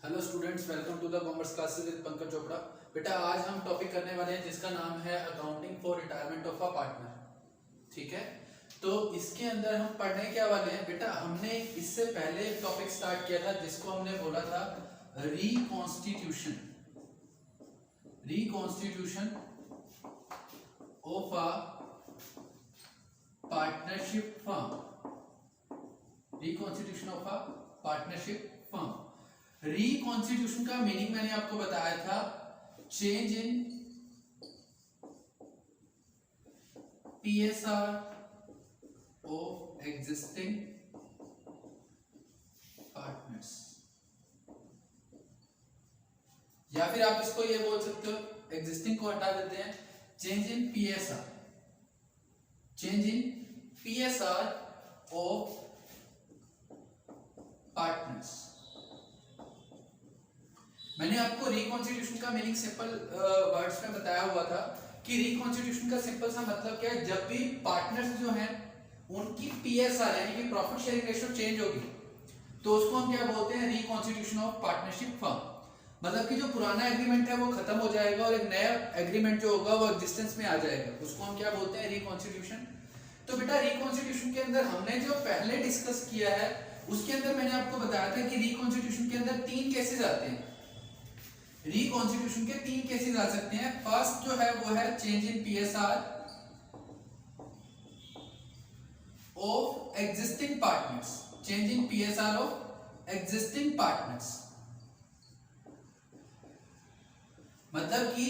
Hello students, welcome to the commerce classes with Pankaj Chopra. बेटा आज हम टॉपिक करने वाले हैं जिसका नाम है accounting for retirement of a partner. ठीक है, तो इसके अंदर हम पढ़ने क्या वाले हैं बेटा। हमने इससे पहले एक टॉपिक स्टार्ट किया था जिसको हमने बोला था reconstitution of a partnership firm. Reconstitution of a partnership firm. Reconstitution का मीनिंग मैंने आपको बताया था, change in PSR of existing partners, या फिर आप इसको ये बोल सकते हो, एग्जिस्टिंग को हटा देते हैं, change in PSR, change in PSR of partners. मैंने आपको रिकॉन्स्टिट्यूशन का मीनिंग सिंपल वर्ड्स में बताया हुआ था कि रिकॉन्स्टिट्यूशन का सिंपल सा मतलब क्या है। जब भी पार्टनर्स जो हैं उनकी पीएसआर यानी कि प्रॉफिट शेयरिंग रेशियो चेंज होगी तो उसको हम क्या बोलते हैं, रिकॉन्स्टिट्यूशन ऑफ पार्टनरशिप फर्म। मतलब कि जो पुराना एग्रीमेंट है वो खत्म हो जाएगा और एक नया एग्रीमेंट जो होगा वो एग्जिस्टेंस में आ जाएगा, उसको हम क्या बोलते हैं, रिकॉन्स्टिट्यूशन। तो बेटा रिकॉन्स्टिट्यूशन के अंदर हमने जो पहले डिस्कस किया है उसके अंदर मैंने आपको बताया था कि रिकॉन्स्टिट्यूशन के अंदर तीन केसेस आते हैं। रिकॉन्स्टिट्यूशन के तीन केसेस आ सकते हैं। फर्स्ट जो है वो है change in PSR of existing partners, change in PSR of existing partners. मतलब कि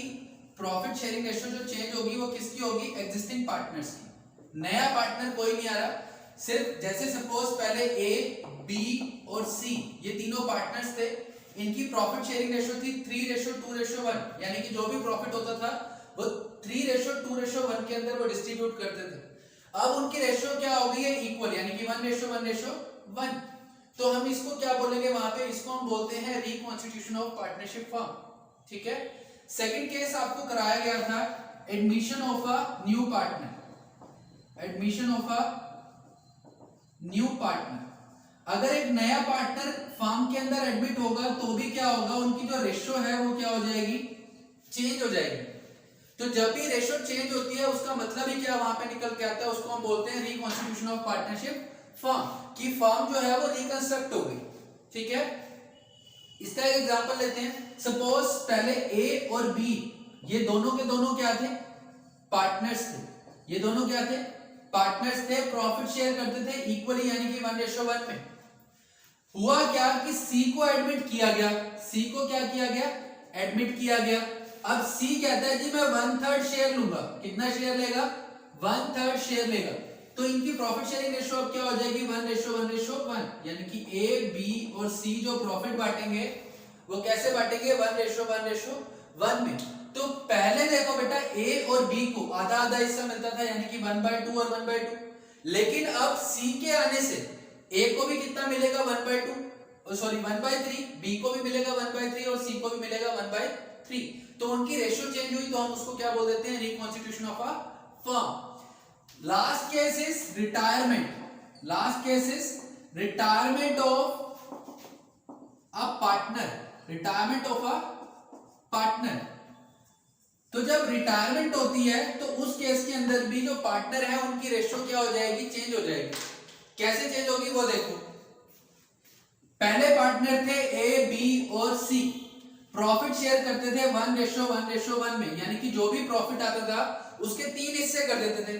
प्रॉफिट शेयरिंग रेशियो जो चेंज होगी वो किसकी होगी, एग्जिस्टिंग पार्टनर्स की। नया पार्टनर कोई नहीं आ रहा, सिर्फ जैसे सपोज पहले ए, बी और सी ये तीनों पार्टनर्स थे, इनकी प्रॉफिट शेयरिंग रेशियो थी 3:2:1, यानी कि जो भी प्रॉफिट होता था वो 3:2:1 के अंदर वो डिस्ट्रीब्यूट करते थे। अब उनकी रेशियो क्या हो गई है, इक्वल, यानी कि 1:1:1। तो हम इसको क्या बोलेंगे वहां पे, इसको हम बोलते हैं रिकॉन्स्टिट्यूशन ऑफ पार्टनरशिप फर्म। ठीक है। सेकंड केस आपको कराया गया था admission of a new partner, admission of a new partner. अगर एक नया पार्टनर फर्म के अंदर एडमिट होगा तो भी क्या होगा, उनकी जो रेशियो है वो क्या हो जाएगी, चेंज हो जाएगी। तो जब भी रेशियो चेंज होती है उसका मतलब ही क्या वहां पे निकल के आता है, उसको हम बोलते हैं रिकॉन्स्टिट्यूशन ऑफ पार्टनरशिप फर्म, कि फर्म जो है वो रिकंस्ट्रक्ट हो गई। ठीक है। इसका एक एग्जांपल लेते हैं। सपोज पहले ए और बी ये दोनों के दोनों क्या थे, पार्टनर्स थे। ये दोनों क्या थे, पार्टनर्स थे, प्रॉफिट शेयर करते थे इक्वली, यानी कि 1:1 में। हुआ क्या कि सी को एडमिट किया गया, सी को क्या किया गया, एडमिट किया गया। अब सी कहता है जी मैं 1/3 शेयर लूंगा। कितना शेयर लेगा, 1/3 शेयर लेगा। तो इनकी प्रॉफिट शेयरिंग रेशियो अब क्या हो जाएगी, 1:1:1, यानी कि ए, बी और सी जो प्रॉफिट बांटेंगे वो कैसे बांटेंगे, 1:1:1 में। तो पहले देखो बेटा ए और बी को आधा आधा हिस्सा मिलता था, यानी कि 1/2 और 1/2। लेकिन अब सी के आने से ए को भी कितना मिलेगा, 1/3, बी को भी मिलेगा 1/3 और सी को भी मिलेगा 1/3। तो उनकी रेशियो चेंज हुई तो हम उसको क्या बोल देते हैं, reconstitution of a firm. Last case is retirement, last case is retirement of a partner, retirement of a partner. तो जब रिटायरमेंट होती है तो उस केस के अंदर भी जो पार्टनर है उनकी रेशियो क्या हो जाएगी, चेंज हो जाएगी। कैसे चेंज होगी वो देखो। पहले पार्टनर थे ए, बी और सी, प्रॉफिट शेयर करते थे 1:1:1 में, यानी कि जो भी प्रॉफिट आता था उसके 3 हिस्से कर देते थे।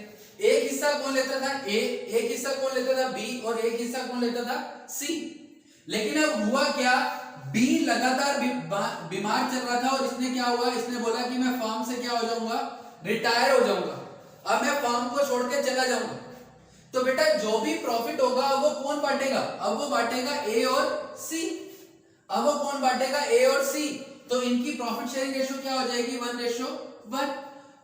एक हिस्सा कौन लेता था, ए, एक हिस्सा कौन लेता था, बी, और एक हिस्सा कौन लेता था, सी। लेकिन अब हुआ क्या, बी लगातार बीमार चल रहा था और इसने क्या हुआ, इसने बोला कि मैं फर्म से क्या हो जाऊंगा, रिटायर हो जाऊंगा, अब मैं फर्म को छोड़ के चला जाऊंगा। तो बेटा जो भी प्रॉफिट होगा वो कौन बांटेगा, अब वो बांटेगा ए और सी। अब वो कौन बांटेगा, ए और सी। तो इनकी प्रॉफिट शेयरिंग रेशियो क्या हो जाएगी, 1:1।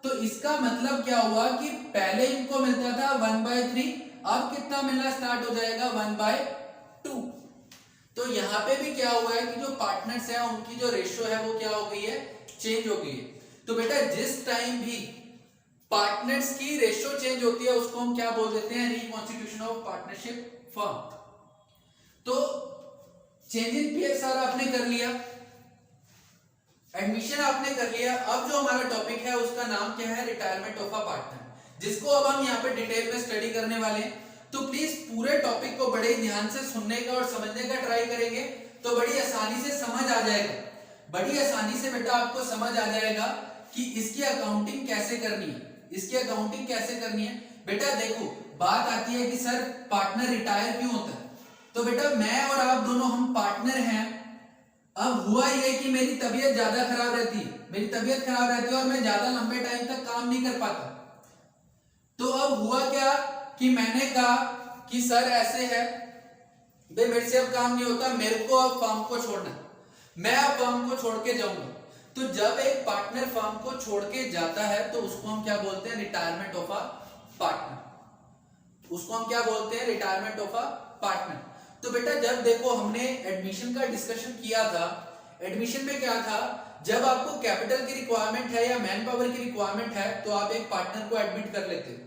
तो इसका मतलब क्या हुआ कि पहले इनको मिलता था 1/3, अब कितना मिलना स्टार्ट हो जाएगा, 1/2। तो यहां पे भी क्या हुआ है कि जो पार्टनर्स है उनकी जो रेशियो है वो क्या हो गई है, चेंज हो गई है। तो बेटा जिस टाइम भी पार्टनर्स की रेशियो चेंज होती है उसको हम क्या बोल देते हैं, रिकॉन्स्टिट्यूशन ऑफ पार्टनरशिप फर्म। तो चेंज इन पीएसआर आपने कर लिया, एडमिशन आपने कर लिया। अब जो हमारा टॉपिक है उसका नाम क्या है, रिटायरमेंट ऑफ अ पार्टनर, जिसको अब हम यहाँ पे डिटेल में स्टडी करने वाले हैं। तो प्लीज पूरे टॉपिक को बड़े ध्यान से सुनने का और समझने का ट्राई करेंगे, तो बड़ी आसानी से समझ आ जाएगा, बड़ी आसानी से बेटा आपको समझ आ जाएगा कि इसकी अकाउंटिंग कैसे करनी है, इसकी अकाउंटिंग कैसे करनी है। बेटा देखो बात आती है कि सर पार्टनर रिटायर क्यों होता है, तो बेटा मैं और आप दोनों हम पार्टनर हैं। अब हुआ ये कि मेरी तबीयत ज्यादा खराब रहती है, मेरी तबीयत खराब रहती है और मैं ज्यादा लंबे टाइम तक काम नहीं कर पाता। तो अब हुआ क्या कि मैंने कहा कि सर ऐसे है, भाई मेरे से अब काम नहीं होता, मेरे को अब फर्म को छोड़ना है, मैं अब फर्म को छोड़ के जाऊंगा। तो जब एक पार्टनर फर्म को छोड़ के जाता है तो उसको हम क्या बोलते हैं, रिटायरमेंट ऑफ अ पार्टनर, उसको हम क्या बोलते हैं, रिटायरमेंट ऑफ अ पार्टनर। तो बेटा जब देखो हमने एडमिशन का डिस्कशन किया था, एडमिशन में क्या था, जब आपको कैपिटल की रिक्वायरमेंट है या मैन पावर की रिक्वायरमेंट है तो आप एक पार्टनर को एडमिट कर लेते हो।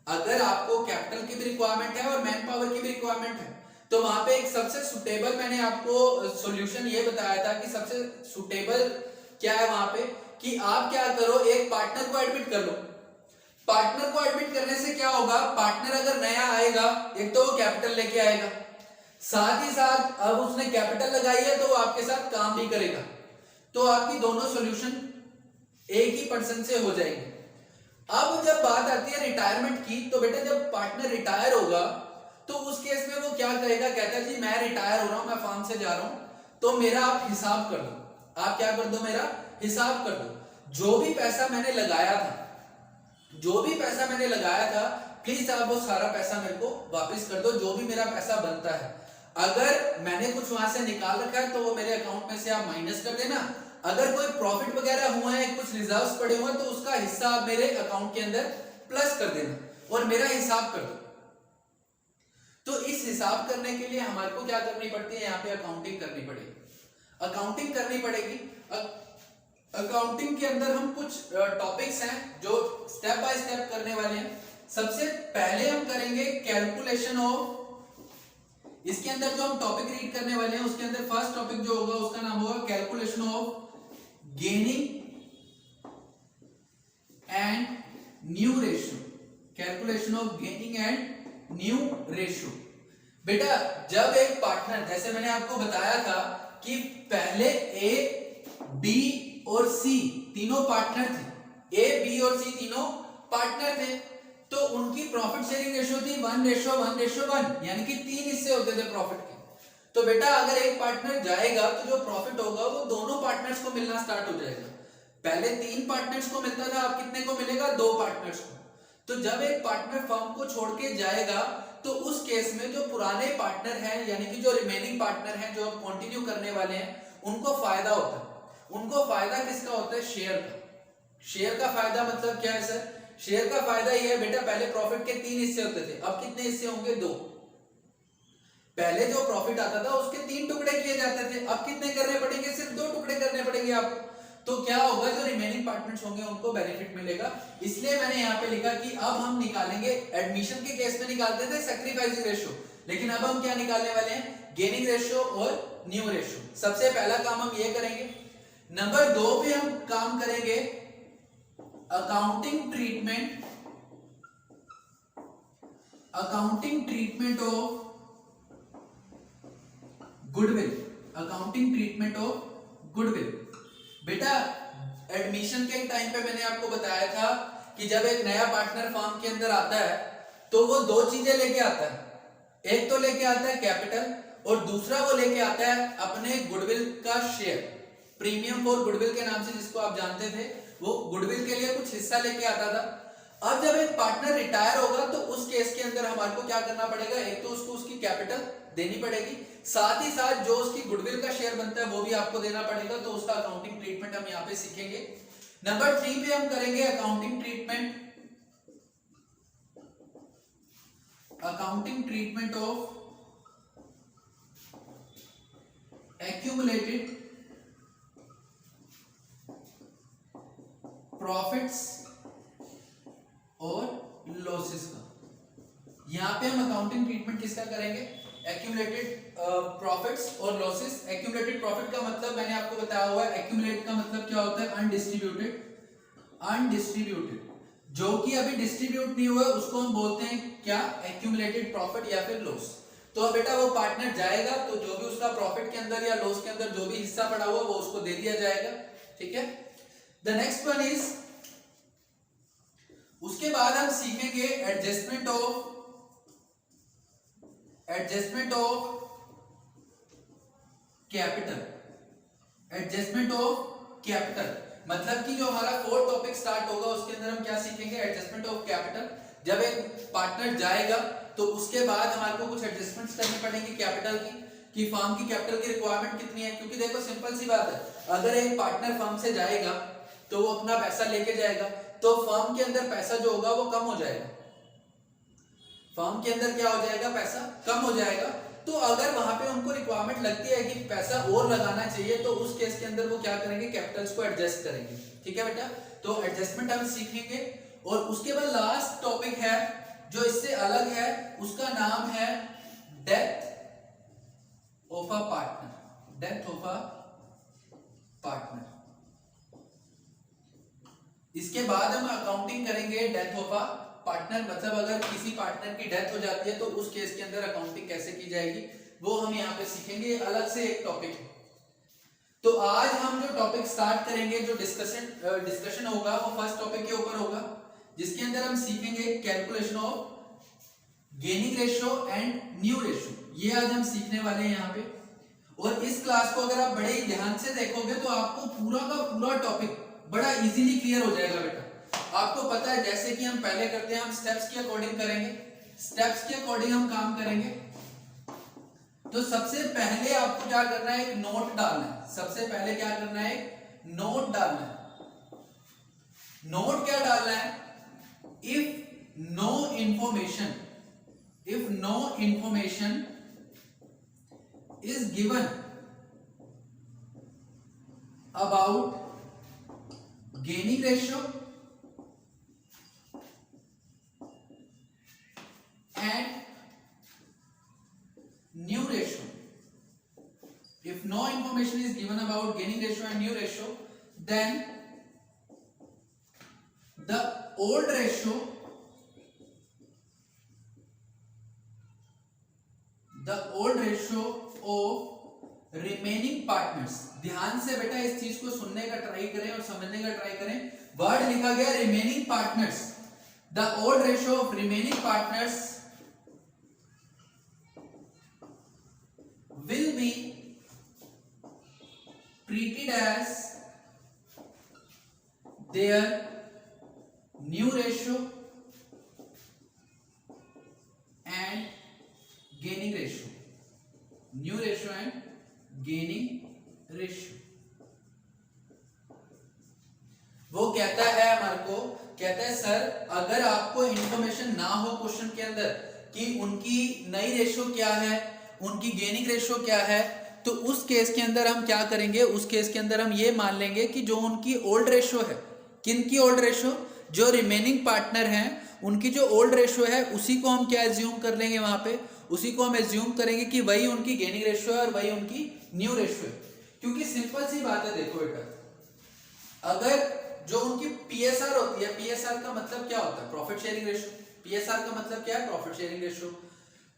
अगर आपको कैपिटल की भी रिक्वायरमेंट है और मैन पावर की भी रिक्वायरमेंट है तो वहां पे एक सबसे सुटेबल, मैंने आपको सॉल्यूशन ये बताया था कि सबसे सुटेबल क्या है वहां पे कि आप क्या करो, एक पार्टनर को एडमिट कर लो। पार्टनर को एडमिट करने से क्या होगा, पार्टनर अगर नया आएगा एक तो वो कैपिटल लेके आएगा, साथ ही साथ अब उसने कैपिटल लगाई है तो वो आपके साथ काम भी करेगा, तो आपकी दोनों सॉल्यूशन एक ही पर्सन से हो जाएगी। अब जब बात आती है रिटायरमेंट की, तो बेटा जब पार्टनर रिटायर होगा तो उस केस में वो क्या करेगा, कहता है जी मैं रिटायर हो रहा हूं, मैं फर्म से जा रहा हूं, तो मेरा आप हिसाब कर दो, आप क्या कर दो, मेरा हिसाब कर दो। जो भी पैसा मैंने लगाया था, जो भी पैसा मैंने लगाया था, प्लीज आप वो सारा पैसा मेरे को वापस कर दो, जो भी मेरा पैसा बनता है। अगर मैंने कुछ वहां से निकाल रखा है तो वो मेरे अकाउंट में से आप माइनस कर देना, अगर कोई प्रॉफिट वगैरह हुआ है, कुछ रिजर्व्स पड़े हुए हैं तो उसका हिस्सा आप मेरे अकाउंट के अंदर प्लस कर देना और मेरा हिसाब कर दो। तो इस हिसाब करने के लिए हमारे को क्या करनी पड़ती है, यहाँ पे अकाउंटिंग करनी पड़ेगी, अकाउंटिंग करनी पड़ेगी। अकाउंटिंग के अंदर हम कुछ टॉपिक्स हैं जो स्टेप बाय स्टेप करने वाले हैं। सबसे पहले हम करेंगे कैलकुलेशन ऑफ, इसके अंदर जो हम टॉपिक रीड करने वाले हैं उसके अंदर फर्स्ट टॉपिक जो होगा उसका नाम होगा calculation of gaining and new ratio, calculation of gaining and new ratio. बेटा जब एक पार्टनर, जैसे मैंने आपको बताया था कि पहले ए बी और सी तीनों पार्टनर थे, ए बी और सी तीनों पार्टनर थे, तो उनकी प्रॉफिट शेयरिंग रेशियो थी 1:1:1, यानी कि 3 हिस्से होते थे प्रॉफिट के। तो बेटा अगर एक पार्टनर जाएगा तो जो प्रॉफिट होगा वो दोनों पार्टनर्स को मिलना स्टार्ट हो जाएगा। पहले 3 पार्टनर्स को मिलता था, अब कितने को मिलेगा, 2 पार्टनर्स को। तो जब एक पार्टनर फर्म को छोड़ के जाएगा तो उस केस में जो पुराने पार्टनर हैं, यानी कि जो रिमेनिंग पार्टनर हैं जो अब कंटिन्यू करने वाले हैं, उनको फायदा होता है। उनको फायदा किसका होता है, शेयर का। शेयर का फायदा मतलब क्या है सर, शेयर का फायदा ये है बेटा, पहले प्रॉफिट के 3 हिस्से होते थे, अब कितने हिस्से होंगे, 2। पहले जो प्रॉफिट आता था उसके 3 टुकड़े किए जाते थे, अब कितने करने पड़ेंगे, सिर्फ 2 टुकड़े करने पड़ेंगे आपको। तो क्या होगा, जो रिमेनिंग पार्टनर्स होंगे उनको बेनिफिट मिलेगा। इसलिए मैंने यहाँ पे लिखा कि अब हम निकालेंगे, एडमिशन के केस में निकालते थे सैक्रिफाइसिंग रेशियो, लेकिन अब हम क्या निकालने वाले हैं, गेनिंग रेशियो और न्यू रेशियो। सबसे पहला काम हम ये करेंगे। नंबर 2 पे हम काम करेंगे accounting treatment, accounting treatment of goodwill, accounting treatment of goodwill. बेटा एडमिशन के टाइम पे मैंने आपको बताया था कि जब एक नया पार्टनर फर्म के अंदर आता है तो वो 2 चीजें लेके आता है, एक तो लेके आता है कैपिटल और दूसरा वो लेके आता है अपने गुडविल का शेयर, प्रीमियम फॉर गुडविल के नाम से जिसको आप जानते थे, वो गुडविल के लिए कुछ हिस्सा लेके आता था। अब जब एक पार्टनर रिटायर होगा तो उस केस के अंदर हमारे को क्या करना पड़ेगा, एक तो उसको उसकी कैपिटल देनी पड़ेगी, साथ ही साथ जो उसकी गुडविल का शेयर बनता है वो भी आपको देना पड़ेगा। तो उसका अकाउंटिंग ट्रीटमेंट हम यहाँ पे सीखेंगे। नंबर 3 पे हम करेंगे accounting treatment, accounting treatment of accumulated profits और लॉसेस का। यहां पे हम अकाउंटिंग ट्रीटमेंट किसका करेंगे, एक्यूमुलेटेड प्रॉफिट्स और लॉसेस। एक्यूमुलेटेड प्रॉफिट का मतलब मैंने आपको बताया हुआ है, एक्यूमुलेट का मतलब क्या होता है, अनडिस्ट्रीब्यूटेड जो कि अभी डिस्ट्रीब्यूट नहीं हुआ उसको हम बोलते हैं क्या, एक्यूमुलेटेड प्रॉफिट या फिर लॉस। तो अब बेटा वो पार्टनर जाएगा तो जो भी उसका प्रॉफिट के अंदर या लॉस के अंदर जो भी हिस्सा पड़ा हुआ वो उसको दे दिया जाएगा, ठीक है। द नेक्स्ट वन इज, उसके बाद हम सीखेंगे एडजस्टमेंट ऑफ कैपिटल। मतलब कि जो हमारा फोर्थ टॉपिक स्टार्ट होगा उसके अंदर हम क्या सीखेंगे, एडजस्टमेंट ऑफ कैपिटल। जब एक पार्टनर जाएगा तो उसके बाद हमारे को कुछ एडजस्टमेंट्स करनी पड़ेंगी कैपिटल की, कि फर्म की कैपिटल की रिक्वायरमेंट कितनी है। क्योंकि देखो सिंपल सी बात है, अगर एक पार्टनर फर्म से जाएगा तो वो अपना पैसा लेके जाएगा तो फर्म के अंदर पैसा जो होगा वो कम हो जाएगा, फर्म के अंदर क्या हो जाएगा, पैसा कम हो जाएगा। तो अगर वहां पे उनको रिक्वायरमेंट लगती है कि पैसा और लगाना चाहिए तो उस केस के अंदर वो क्या करेंगे, कैपिटल्स को एडजस्ट करेंगे, ठीक है बेटा। तो एडजस्टमेंट हम सीखेंगे। और उसके बाद लास्ट टॉपिक है जो इससे अलग है, उसका नाम है डेथ ऑफ अ पार्टनर। इसके बाद हम अकाउंटिंग करेंगे डेथ ऑफ अ पार्टनर। मतलब अगर किसी पार्टनर की डेथ हो जाती है तो उस केस के अंदर अकाउंटिंग कैसे की जाएगी वो हम यहाँ पे सीखेंगे, अलग से एक टॉपिक है। तो आज हम जो टॉपिक स्टार्ट करेंगे, जो डिस्कशन होगा वो फर्स्ट टॉपिक के ऊपर होगा, जिसके अंदर हम सीखेंगे calculation of gaining ratio and new ratio. ये आज हम सीखने वाले हैं यहाँ पे। और इस क्लास को अगर आप बड़े ही ध्यान से देखोगे तो आपको पूरा का पूरा टॉपिक बड़ा इजीली क्लियर हो जाएगा बेटा। आपको पता है जैसे कि हम पहले करते हैं, हम स्टेप्स के अकॉर्डिंग करेंगे, स्टेप्स के अकॉर्डिंग हम काम करेंगे। तो सबसे पहले आपको क्या करना है, एक नोट डालना है। सबसे पहले क्या करना है, एक नोट डालना है। नोट क्या डालना है, if no information is given about gaining ratio and new ratio. If no information is given about gaining ratio and new ratio, then the old ratio of remaining partners। ध्यान से बेटा इस चीज को सुनने का ट्राई करें और समझने का ट्राई करें। वर्ड लिखा गया remaining partners. The old ratio of remaining partners will be treated as their new ratio and gaining ratio, new ratio and gaining ratio। वो कहता है हमारे को, कहता है सर अगर आपको इंफॉर्मेशन ना हो क्वेश्चन के अंदर कि उनकी नई रेशियो क्या है, उनकी गेनिंग रेशियो क्या है, तो उस केस के अंदर हम क्या करेंगे, उस केस के अंदर हम ये मान लेंगे कि जो उनकी ओल्ड रेशियो है, किनकी ओल्ड रेशियो, जो रिमेनिंग पार्टनर हैं उनकी जो ओल्ड रेशियो है उसी को हम क्या एज्यूम कर लेंगे, वहां पे उसी को हम एज्यूम करेंगे कि वही उनकी गेनिंग रेशियो है और वही उनकी न्यू रेशियो है। क्योंकि सिंपल सी बात है, देखो बेटा अगर जो उनकी पीएसआर होती है, पीएसआर का मतलब क्या होता है, प्रॉफिट शेयरिंग रेशियो। पीएसआर का मतलब क्या है, प्रॉफिट शेयरिंग रेशियो।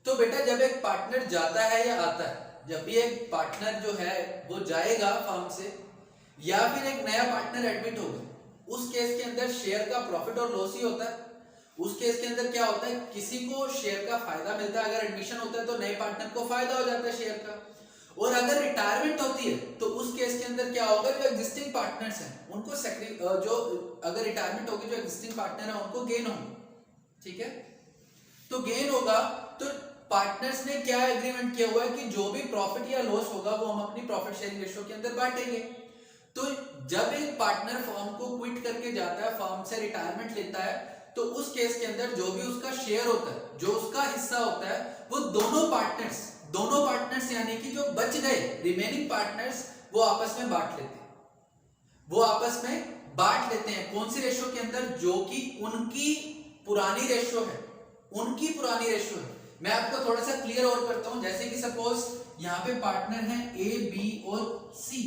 तो बेटा जब एक पार्टनर जाता है या आता है, जब भी एक पार्टनर जो है वो जाएगा फर्म से या फिर एक नया पार्टनर एडमिट होगा, उस केस के अंदर शेयर का प्रॉफिट और लॉस ही होता है। उस केस के अंदर क्या होता है, किसी को शेयर का फायदा मिलता है, अगर एडमिशन होता है तो नए पार्टनर को फायदा हो जाता है शेयर का। और अगर रिटायरमेंट होती है तो उस केस के अंदर क्या होगा, जो एग्जिस्टिंग पार्टनर्स हैं उनको जो अगर रिटायरमेंट होगी, जो एग्जिस्टिंग पार्टनर है उनको गेन होगा, ठीक है। तो गेन होगा तो पार्टनर्स ने क्या एग्रीमेंट किया हुआ है कि जो भी प्रॉफिट या लॉस होगा वो हम अपनी प्रॉफिट शेयरिंग रेशियो के अंदर बांटेंगे। तो जब एक पार्टनर फर्म को क्विट करके जाता है, फर्म से रिटायरमेंट लेता है, तो उस केस के अंदर जो भी उसका शेयर होता है, जो उसका हिस्सा होता है, वो दोनों पार्टनर्स यानी कि जो बच गए रिमेनिंग पार्टनर्स वो आपस में बांट लेते हैं। कौन सी रेशियो के अंदर, जो कि उनकी पुरानी रेशियो है। मैं आपको थोड़ा सा क्लियर और करता हूं। जैसे कि सपोज यहाँ पे पार्टनर हैं ए, बी और सी,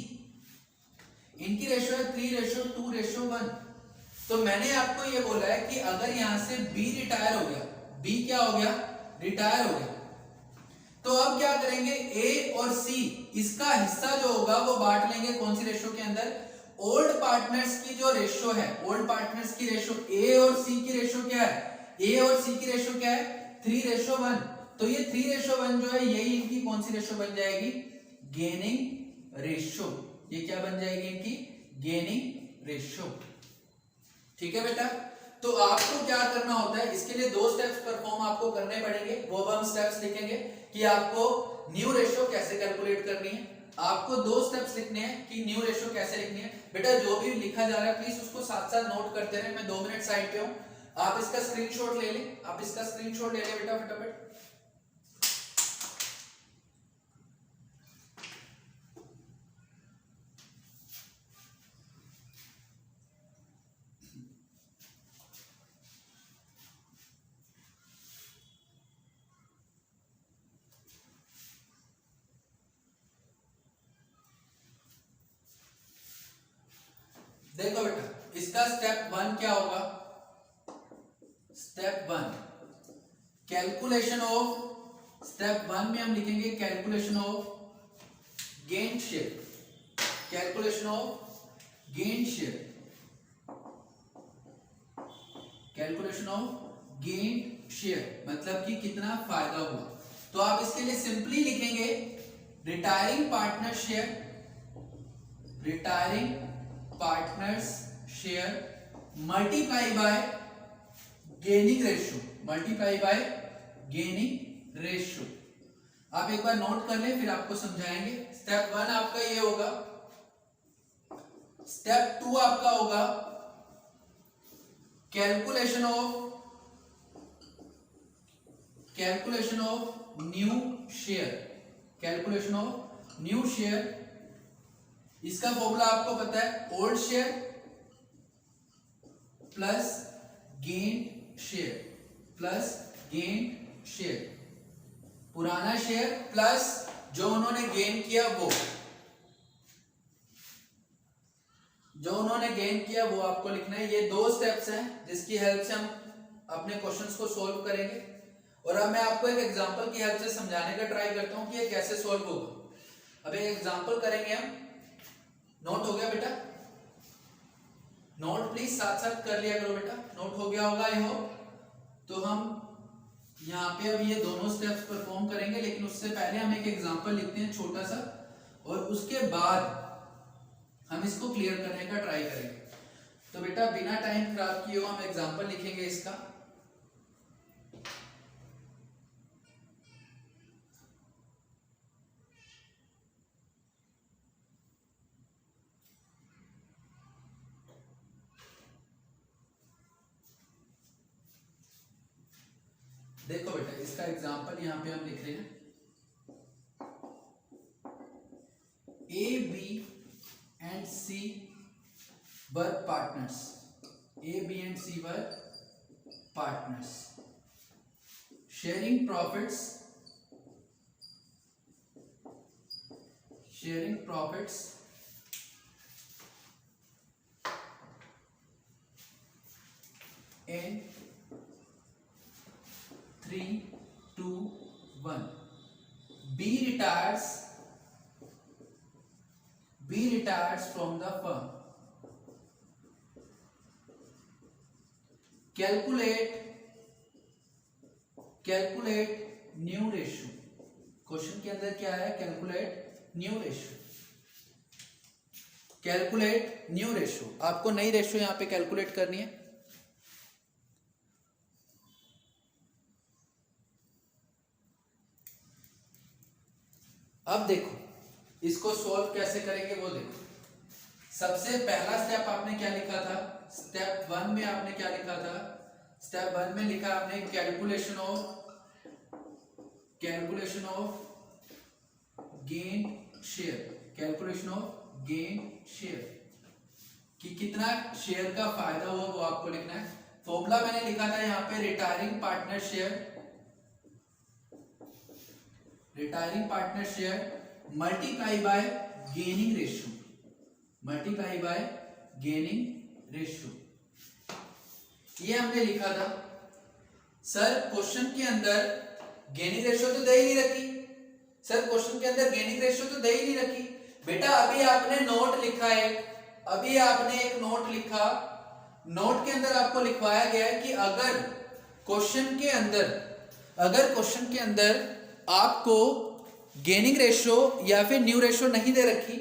इनकी रेशो है 3:2:1। तो मैंने आपको ये बोला है कि अगर यहां से बी रिटायर हो गया, बी क्या हो गया, रिटायर हो गया, तो अब क्या करेंगे, ए और सी इसका हिस्सा जो होगा वो बांट लेंगे कौन सी रेशो के अंदर, ओल्ड पार्टनर्स की जो रेशो है, ओल्ड पार्टनर्स की रेशो, ए और सी की रेशो क्या है, ए और सी की रेशो क्या है 3:1। तो ये 3:1 जो है यही इनकी कौन सी रेशो बन जाएगी, गेनिंग रेशो। ये क्या बन जाएगी इनकी, गेनिंग रेशो। ठीक है बेटा, तो आपको क्या करना होता है, इसके लिए 2 स्टेप्स परफॉर्म आपको करने पड़ेंगे, वो हम स्टेप्स लिखेंगे कि आपको न्यू रेशो कैसे कैलकुलेट करनी है। आपको 2 स्टेप्स लिखने हैं कि न्यू रेशो कैसे लिखनी है। बेटा जो भी लिखा जा रहा है प्लीज उसको साथ साथ नोट करते रहे, मैं 2 मिनट साइड पे हूं, आप इसका स्क्रीनशॉट ले लें, आप इसका स्क्रीनशॉट ले लें बेटा फटाफट। देखो बेटा, इसका स्टेप 1 क्या होगा, स्टेप 1 कैलकुलेशन ऑफ, स्टेप 1 में हम लिखेंगे calculation of gain share, calculation of gain share, calculation of gain share मतलब कि कितना फायदा हुआ। तो आप इसके लिए सिंपली लिखेंगे retiring partner share, retiring partners share multiply by gaining ratio, multiply by gaining ratio. आप एक बार नोट कर लें फिर आपको समझाएंगे। स्टेप 1 आपका ये होगा, स्टेप 2 आपका होगा calculation of new share, calculation of new share. इसका फॉर्मूला आपको पता है, old share plus gain share, plus gain share, पुराना शेयर प्लस जो उन्होंने गेन किया वो, जो उन्होंने गेन किया वो आपको लिखना है। ये 2 स्टेप्स हैं जिसकी हेल्प से हम अपने क्वेश्चंस को सॉल्व करेंगे। और अब मैं आपको एक एग्जांपल की हेल्प से समझाने का ट्राई करता हूं कि ये कैसे सॉल्व होगा। अब एक एग्जांपल करेंगे हम। नोट हो गया बेटा, नोट प्लीज साथ साथ कर लिया करो बेटा, नोट हो गया होगा आई होप। तो हम यहाँ पे अब ये दोनों स्टेप्स परफॉर्म करेंगे, लेकिन उससे पहले हम एक एग्जांपल लिखते हैं छोटा सा, और उसके बाद हम इसको क्लियर करने का ट्राई करेंगे। तो बेटा बिना टाइम खराब किए हम एग्जांपल लिखेंगे इसका। देखो बेटा इसका एग्जांपल यहाँ पे हम लिख रहे हैं, A, B and C were partners. A, B and C were partners. Sharing profits in 3, 2, 1. B retires from the firm. Calculate new ratio. Question के अंदर क्या है, calculate new ratio, calculate new ratio. आपको नई रेशियो यहां पे calculate करनी है। अब देखो इसको सॉल्व कैसे करेंगे वो देखो। सबसे पहला स्टेप आपने क्या लिखा था, स्टेप 1 में आपने क्या लिखा था, स्टेप 1 में लिखा आपने calculation of gain share, calculation of gain share कि कितना शेयर का फायदा हुआ वो आपको लिखना है। फॉर्मूला मैंने लिखा था यहाँ पे retiring partner share, retiring partner share multiply by gaining ratio, multiply by gaining ratio. ये हमने लिखा था। सर क्वेश्चन के अंदर गेनिंग रेशियो तो दे ही नहीं रखी, सर क्वेश्चन के अंदर गेनिंग रेशियो तो दे ही नहीं रखी। बेटा अभी आपने नोट लिखा है, अभी आपने एक नोट लिखा, नोट के अंदर आपको लिखवाया गया है कि अगर क्वेश्चन के अंदर आपको गेनिंग रेशियो या फिर न्यू रेशियो नहीं दे रखी,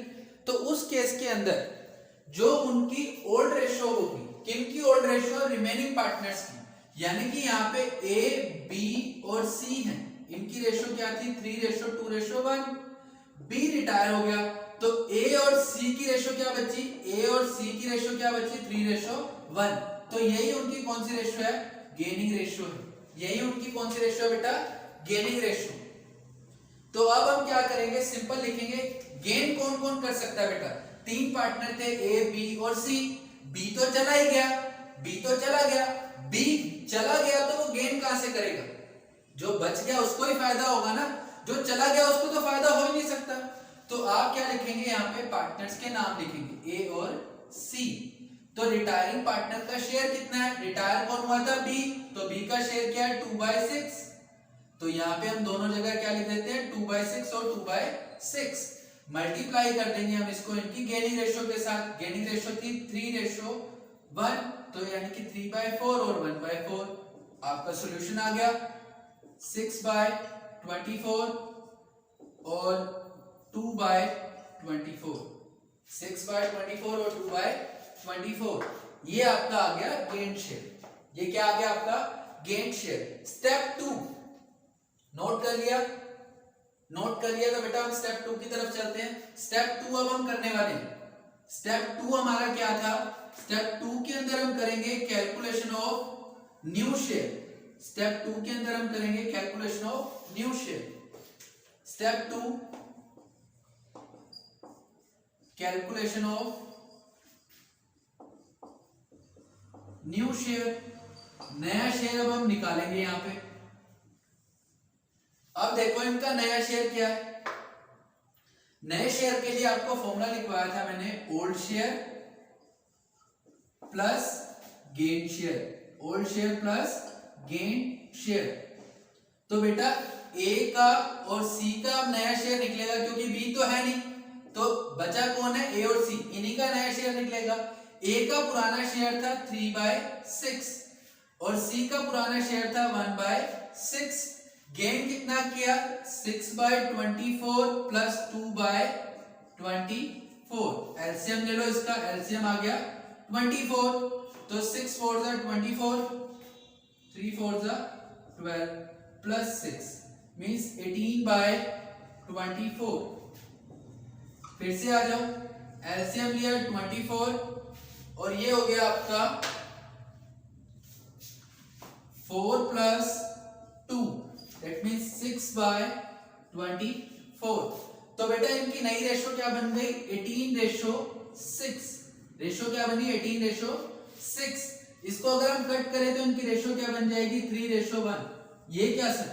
तो उस केस के अंदर जो उनकी ओल्ड रेशियो होगी, किनकी ओल्ड रेशियो, रिमेनिंग पार्टनर्स की, यानी कि यहाँ पे ए बी और सी हैं, इनकी रेशियो क्या थी 3:2:1। बी रिटायर हो गया तो ए और सी की रेशियो क्या बची, ए और सी की रेशियो क्या बची 3:1। तो यही उनकी कौन सी रेशियो है, गेनिंग रेशियो है। यही उनकी कौन सी रेशियो है बेटा, गेनिंग रेशियो। तो अब हम क्या करेंगे, सिंपल लिखेंगे गेन कौन कौन कर सकता है बेटा, 3 पार्टनर थे ए बी और सी, बी तो चला ही गया, बी तो चला गया, बी चला गया तो वो गेन कहां से करेगा, जो बच गया उसको ही फायदा होगा ना, जो चला गया उसको तो फायदा हो ही नहीं सकता। तो आप क्या लिखेंगे, यहाँ पे पार्टनर्स के नाम लिखेंगे ए और सी। तो रिटायरिंग पार्टनर का शेयर कितना है, रिटायर कौन हुआ था, बी, तो बी का शेयर क्या है 2/6। तो यहाँ पे हम दोनों जगह क्या लिख देते हैं 2/6 और 2/6, मल्टीप्लाई कर देंगे हम इसको इनकी गेनिंग रेशियो के साथ। गेनिंग रेशियो थी 3:1, तो यानी कि 3/4 और 1/4। आपका सॉल्यूशन आ गया 6/24 और 2/24, 6/24 और 2/24। ये आपका आ गया गेन शेयर। ये क्या आ गया आपका गेन शेयर। स्टेप 2 नोट कर लिया, नोट कर लिया तो बेटा हम स्टेप 2 की तरफ चलते हैं। स्टेप 2 अब हम करने वाले हैं। स्टेप 2 हमारा क्या था, स्टेप 2 के अंदर हम करेंगे calculation of new share. Step 2 के अंदर हम करेंगे calculation of new share. Step 2 calculation of new share, नया शेयर अब हम निकालेंगे यहां पे। अब देखो इनका नया शेयर क्या है। नए शेयर के लिए आपको फॉर्मूला लिखवाया था मैंने, old share plus gain share, old share plus gain share. तो बेटा ए का और सी का अब नया शेयर निकलेगा, क्योंकि बी तो है नहीं, तो बचा कौन है, ए और सी, इन्हीं का नया शेयर निकलेगा। ए का पुराना शेयर था 3/6 और सी का पुराना शेयर था 1/6। गेन कितना किया 6/24 प्लस 2/24। एलसीएम ले लो इसका, एलसीएम आ गया 24, तो 6 4 जा 24, 3 4 जा 12 प्लस 6 मींस 18/24। फिर से आ जाओ, एलसीएम लिया 24 और ये हो गया आपका 4 प्लस 2, दैट मींस 6/24। तो बेटा इनकी नई रेशो क्या बन गई 18:6। रेशो क्या बनी 18:6। इसको अगर हम कट करें तो इनकी रेशो क्या बन जाएगी 3:1। ये क्या सर,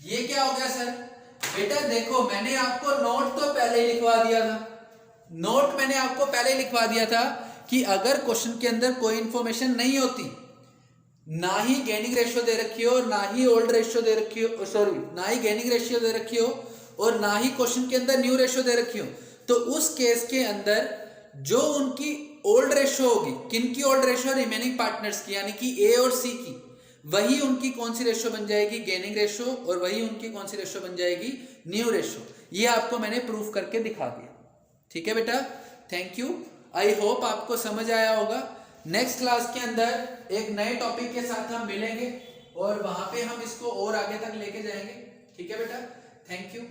ये क्या हो गया सर। बेटा देखो मैंने आपको नोट तो पहले ही लिखवा दिया था, नोट मैंने आपको पहले लिखवा दिया था कि अगर क्वेश्चन के अंदर कोई इंफॉर्मेशन नहीं होती, ना ही गेनिंग रेशियो दे रखी हो और ना ही ओल्ड रेशियो दे रखी हो, सॉरी ना ही गेनिंग रेशियो दे रखी हो और ना ही क्वेश्चन के अंदर न्यू रेशियो दे रखी हो, तो उस केस के अंदर जो उनकी ओल्ड रेशियो होगी, किनकी ओल्ड रेशियो, रिमेनिंग पार्टनर्स की, यानी कि ए और सी की, वही उनकी कौन सी रेशियो बन जाएगी गेनिंग रेशियो, और वही उनकी कौन सी रेशियो बन जाएगी न्यू रेशियो। ये आपको मैंने प्रूफ करके दिखा दिया। ठीक है बेटा, थैंक यू। आई होप आपको समझ आया होगा। नेक्स्ट क्लास के अंदर एक नए टॉपिक के साथ हम मिलेंगे और वहां पे हम इसको और आगे तक लेके जाएंगे। ठीक है बेटा, थैंक यू।